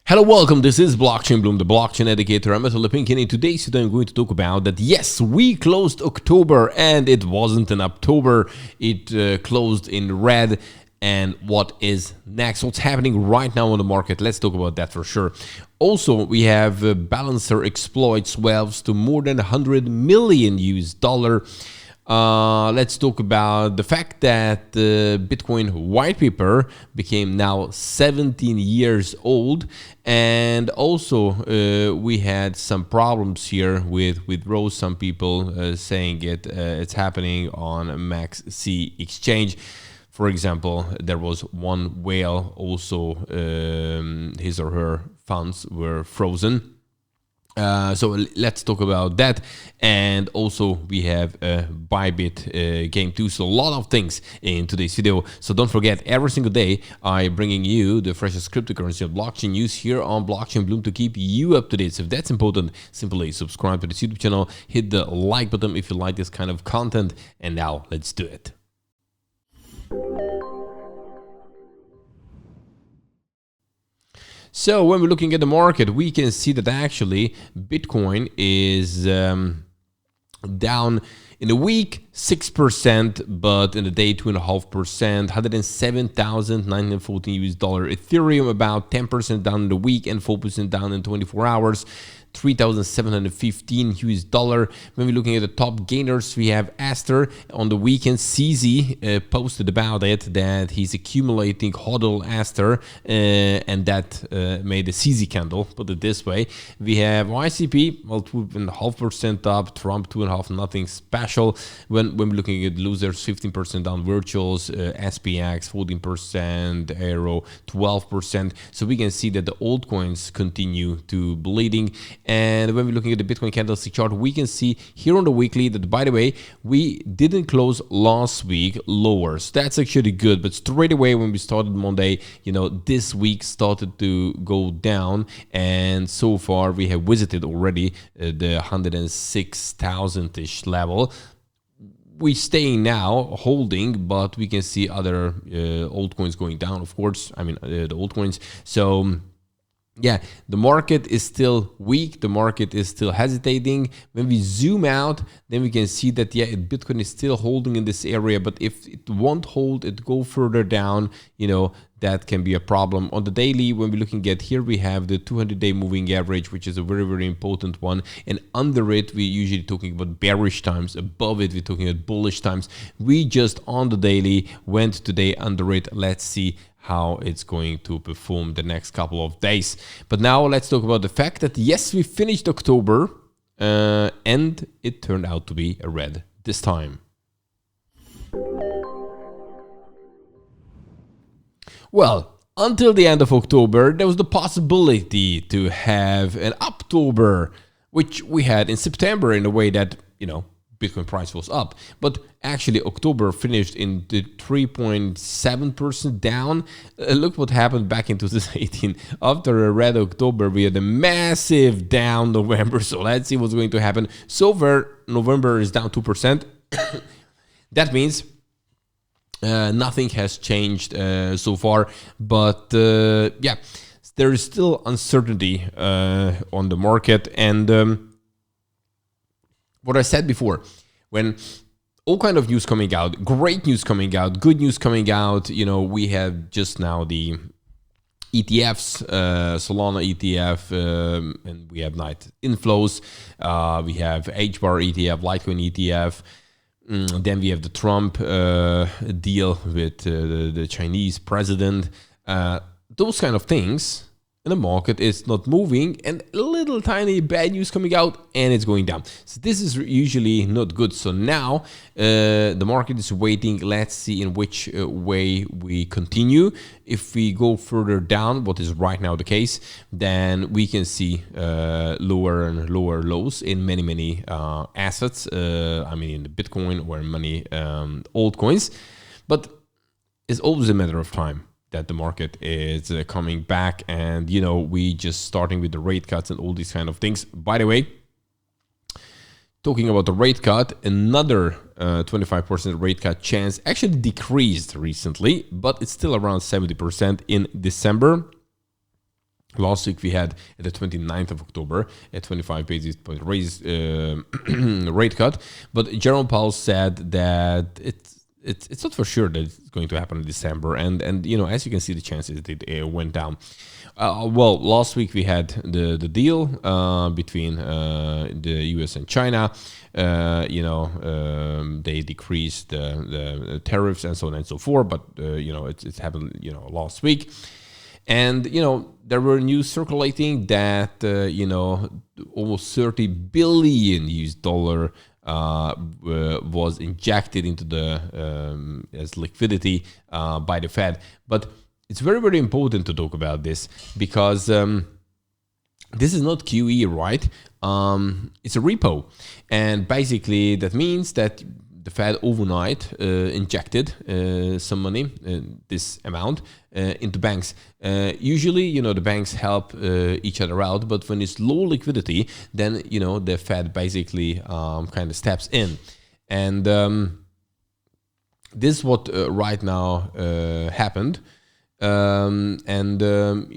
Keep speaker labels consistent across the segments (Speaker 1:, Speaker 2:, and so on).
Speaker 1: Hello, welcome. This is Blockchainbloom, the blockchain educator. I'm Metal Pinkin. In today's video, I'm going to talk about that. Yes, we closed October, and it wasn't in October. It closed in red. And what is next? What's happening right now on the market? Let's talk about that for sure. Also, we have balancer exploits swells to more than 100 million US dollar. Let's talk about the fact that the Bitcoin whitepaper became now 17 years old, and also we had some problems here with Rose. Some people saying it's happening on MEXC exchange. For example, there was one whale also, his or her funds were frozen. So let's talk about that. And also we have a Bybit game too. So a lot of things in today's video. So don't forget, every single day I'm bringing you the freshest cryptocurrency and blockchain news here on Blockchainbloom to keep you up to date. So if that's important, simply subscribe to this YouTube channel, hit the like button if you like this kind of content. And now let's do it. So when we're looking at the market, we can see that actually Bitcoin is down in a week 6%, but in the day 2.5%, 107,914 US dollar. Ethereum about 10% down in the week and 4% down in 24 hours. 3,715 US dollar. When we're looking at the top gainers, we have Aster on the weekend. CZ posted about it that he's accumulating hodl Aster, and that made a CZ candle, put it this way. We have YCP, well, 2.5% up, Trump 2.5%, nothing special. When we're looking at losers, 15% down, virtuals, SPX 14%, Aero 12%. So we can see that the altcoins continue to bleeding. And when we're looking at the Bitcoin candlestick chart, we can see here on the weekly that, by the way, we didn't close last week lower. So that's actually good. But straight away when we started Monday, this week started to go down. And so far we have visited already the 106,000-ish level. We're staying now holding, but we can see other altcoins going down, of course. I mean, the altcoins. So yeah, the market is still weak. The market is still hesitating. When we zoom out, then we can see that, yeah, Bitcoin is still holding in this area. But if it won't hold, it go further down, that can be a problem. On the daily, when we're looking at here, we have the 200-day moving average, which is a very, very important one. And under it, we're usually talking about bearish times. Above it, we're talking about bullish times. We just on the daily went today under it. Let's see how it's going to perform the next couple of days. But now let's talk about the fact that, yes, we finished October and it turned out to be a red this time. Well, until the end of October, there was the possibility to have an Uptober, which we had in September in a way that, Bitcoin price was up. But actually October finished in the 3.7% down. Look what happened back in 2018. After a red October, we had a massive down November. So let's see what's going to happen. So far, November is down 2%. That means nothing has changed so far. But yeah, there is still uncertainty on the market. And what I said before, when all kind of news coming out, great news coming out, good news coming out, we have just now the ETFs, Solana ETF, and we have night inflows. We have H-bar ETF, Litecoin ETF. Then we have the Trump deal with the Chinese president. Those kind of things. And the market is not moving, and a little tiny bad news coming out, and it's going down. So this is usually not good. So now the market is waiting. Let's see in which way we continue. If we go further down, what is right now the case, then we can see lower and lower lows in many assets. I mean, in the Bitcoin or many altcoins. But it's always a matter of time that the market is coming back, and we just starting with the rate cuts and all these kind of things. By the way, talking about the rate cut, another 25% rate cut chance actually decreased recently, but it's still around 70% in December. Last week we had the 29th of October a 25 basis point raise rate cut, but Jerome Powell said that it's not for sure that it's going to happen in December, and you know, as you can see, the chances it went down. Well, last week we had the deal between the US and China. You know, they decreased the tariffs and so on and so forth, but you know, it's happened, you know, last week. And, you know, there were news circulating that, you know, almost 30 billion US dollar was injected into the as liquidity by the Fed. But it's very, very important to talk about this because this is not QE, right? It's a repo. And basically that means that the Fed overnight injected some money, this amount, into banks. Usually, you know, the banks help each other out, but when it's low liquidity, then, you know, the Fed basically kind of steps in. And this is what right now happened. You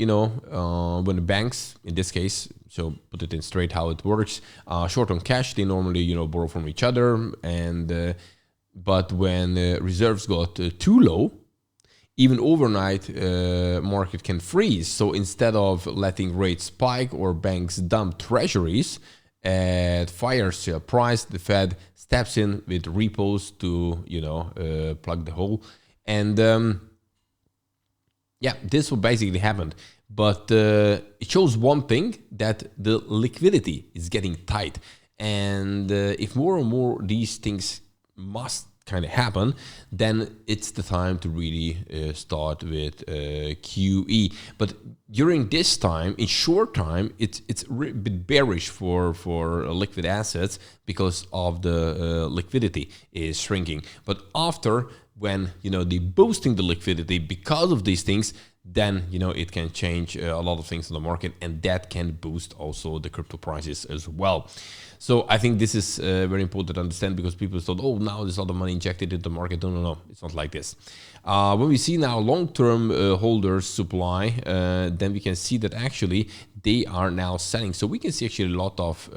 Speaker 1: know, when the banks, in this case, so put it in straight how it works, short on cash, they normally, you know, borrow from each other. And but when reserves got too low, even overnight, market can freeze. So instead of letting rates spike or banks dump treasuries at fire sale price, the Fed steps in with repos to, you know, plug the hole. And yeah, this will basically happen. But it shows one thing, that the liquidity is getting tight. And if more and more these things must kind of happen, then it's the time to really start with QE. But during this time, in short time, it's a bit bearish for liquid assets because of the liquidity is shrinking. But after, when, you know, they boosting the liquidity because of these things, then, you know, it can change a lot of things in the market, and that can boost also the crypto prices as well. So I think this is very important to understand, because people thought, oh, now there's a lot of money injected into the market. No, it's not like this. When we see now long-term holders supply, then we can see that actually they are now selling. So we can see actually a lot of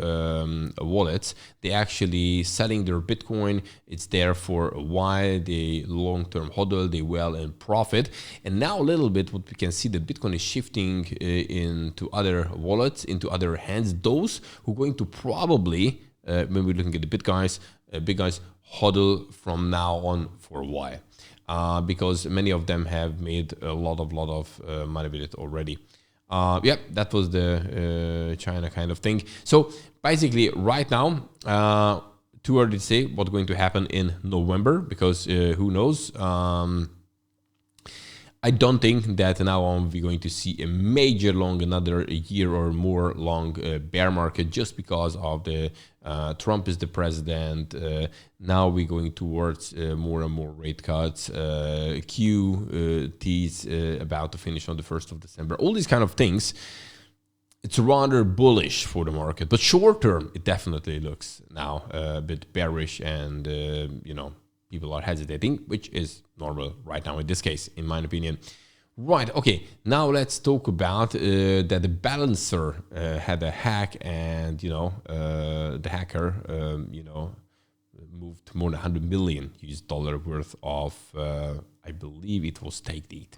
Speaker 1: wallets, they actually selling their Bitcoin. It's there for a while, they long-term hodl, they well and profit. And now a little bit what we can see, that Bitcoin is shifting into other wallets, into other hands, those who are going to probably, when we're looking at the big guys hodl from now on for a while. Because many of them have made a lot of money with it already. Yep, that was the China kind of thing. So basically right now, too early to say what's going to happen in November, because who knows? I don't think that now on we're going to see a major long, another year or more long bear market, just because of the Trump is the president. Now we're going towards more and more rate cuts. QT's about to finish on the 1st of December. All these kind of things. It's rather bullish for the market, but short term, it definitely looks now a bit bearish, and you know, people are hesitating, which is normal right now in this case, in my opinion. Right, okay, now let's talk about that the balancer had a hack, and, you know, the hacker, you know, moved more than 100 million US dollar worth of, I believe it was stake deed.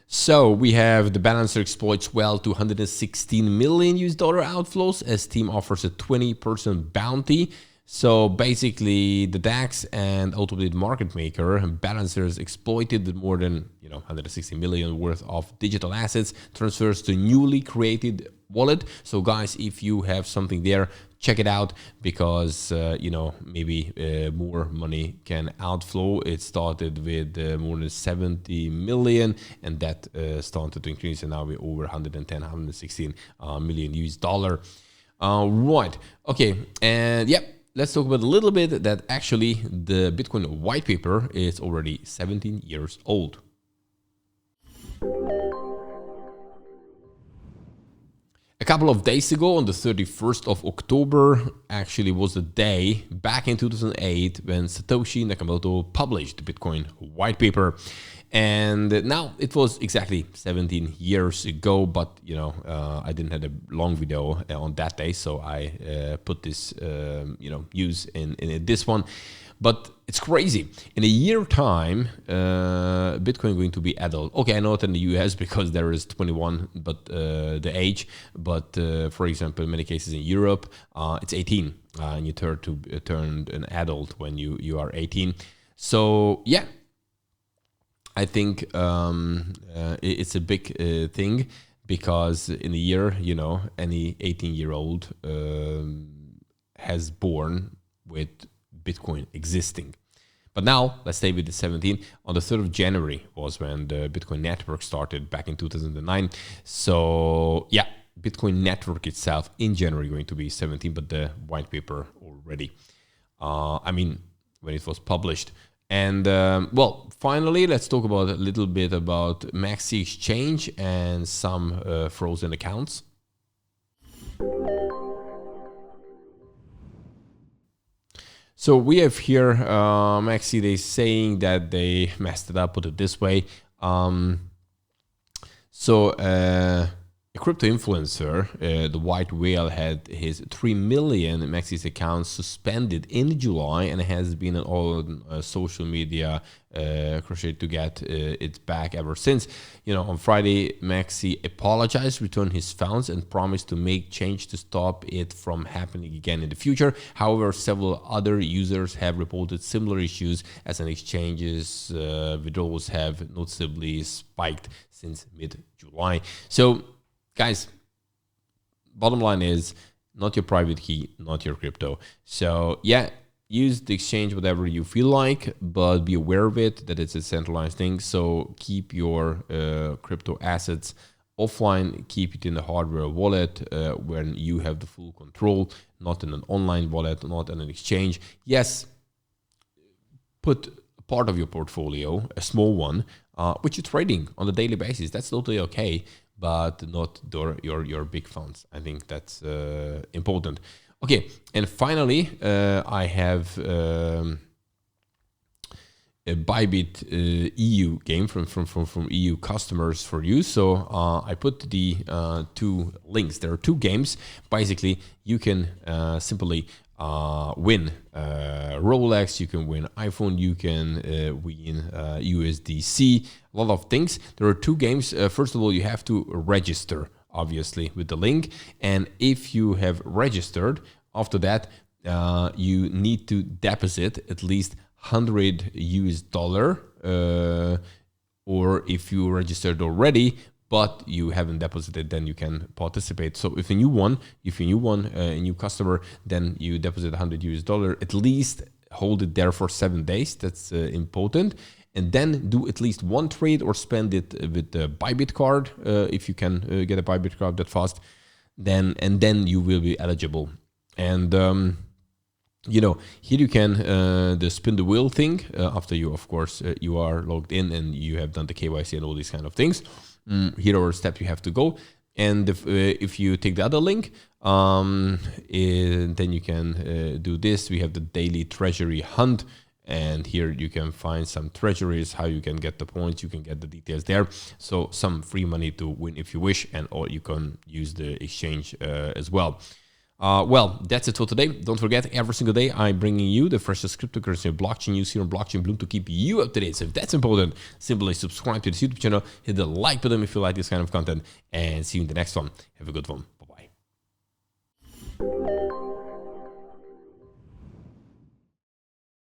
Speaker 1: So we have the balancer exploits well to 116 million US dollar outflows as team offers a 20% bounty. So basically the DAX and automated market maker balancers exploited more than 160 million worth of digital assets transfers to newly created wallet. So guys, if you have something there, check it out, because maybe more money can outflow. It started with more than 70 million, and that started to increase, and now we're over 110, 116 million US dollar. Right, okay, and yep. Let's talk about a little bit that actually the Bitcoin white paper is already 17 years old. A couple of days ago, on the 31st of October, actually was the day back in 2008 when Satoshi Nakamoto published the Bitcoin white paper. And now it was exactly 17 years ago, but you know, I didn't have a long video on that day, so I put this, use in this one. But it's crazy. In a year time, Bitcoin going to be adult. Okay, I know it in the US because there is 21, but the age. But for example, in many cases in Europe, it's 18, and you turn an adult when you are 18. So yeah, I think it's a big thing because in a year, you know, any 18-year-old has born with Bitcoin existing. But now, let's stay with the 17. On the 3rd of January was when the Bitcoin network started back in 2009. So yeah, Bitcoin network itself in January going to be 17, but the white paper already. I mean, when it was published. And well, finally, let's talk about a little bit about MEXC exchange and some frozen accounts. So we have here MEXC, they saying that they messed it up, put it this way. A crypto influencer, the White Whale, had his 3 million MEXC accounts suspended in July and has been on social media crochet to get it back ever since. You know, on Friday, MEXC apologized, returned his funds, and promised to make change to stop it from happening again in the future. However, several other users have reported similar issues as an exchange's withdrawals have noticeably spiked since mid-July. So, guys, bottom line is not your private key, not your crypto. So yeah, use the exchange whatever you feel like, but be aware of it, that it's a centralized thing. So keep your crypto assets offline, keep it in the hardware wallet when you have the full control, not in an online wallet, not in an exchange. Yes, put part of your portfolio, a small one, which you're trading on a daily basis. That's totally okay, but not your big funds. I think that's important. Okay, and finally, I have a Bybit EU game from EU customers for you. So I put the 2 links. There are 2 games. Basically, you can simply win Rolex, you can win iPhone, you can win USDC, a lot of things. There are 2 games. First of all, you have to register, obviously, with the link. And if you have registered, after that, you need to deposit at least $100 US, or if you registered already, but you haven't deposited, then you can participate. So if a new a new customer, then you deposit $100 US, at least hold it there for 7 days. That's important. And then do at least 1 trade or spend it with the Bybit card. If you can get a Bybit card that fast, then you will be eligible. And you know, here you can the spin the wheel thing after you, of course, you are logged in and you have done the KYC and all these kind of things. Here are steps you have to go. And if you take the other link, then you can do this. We have the daily treasury hunt. And here you can find some treasuries, how you can get the points, you can get the details there. So some free money to win if you wish, and or you can use the exchange as well. Well, that's it for today. Don't forget, every single day I'm bringing you the freshest cryptocurrency and blockchain news here on BlockchainBloom to keep you up to date. So if that's important, simply subscribe to this YouTube channel, hit the like button if you like this kind of content, and see you in the next one. Have a good one.